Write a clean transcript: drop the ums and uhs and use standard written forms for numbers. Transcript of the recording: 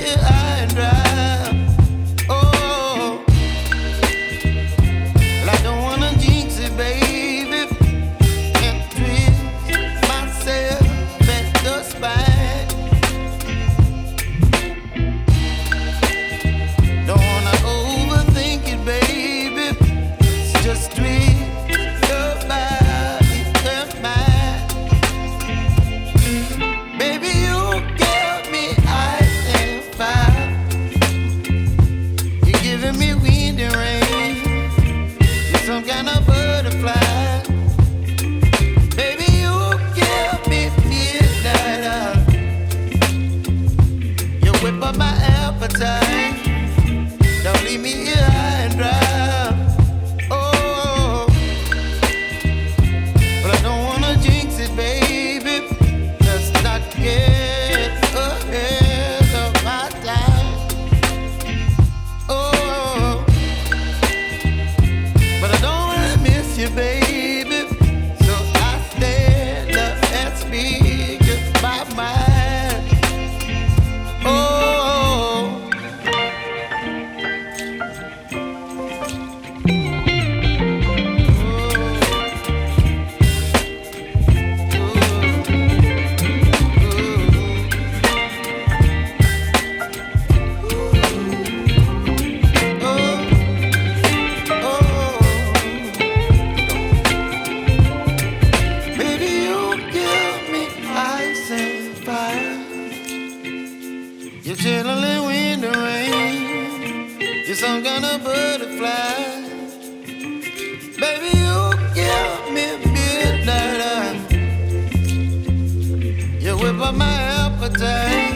here high and dry. Oh, well, I don't wanna jinx it, baby, and twist myself at the spine. Don't wanna overthink it, baby. It's just twist your body and mine. Baby, you give me ice and fire. You're giving me wind and rain. You're some kind of butterfly. Baby, you give me midnight. You whip up my appetite. Don't leave me here high and dry. Oh, but I don't wanna jinx it, baby. Let's not get ahead of my time. Oh, but I don't wanna miss you, baby. So I stand up and speak my mind. Oh. Baby, you give me ice and fire. You're chilling wind and rain. You're some kind of butterfly. Baby, you give me midnight. You whip up my appetite.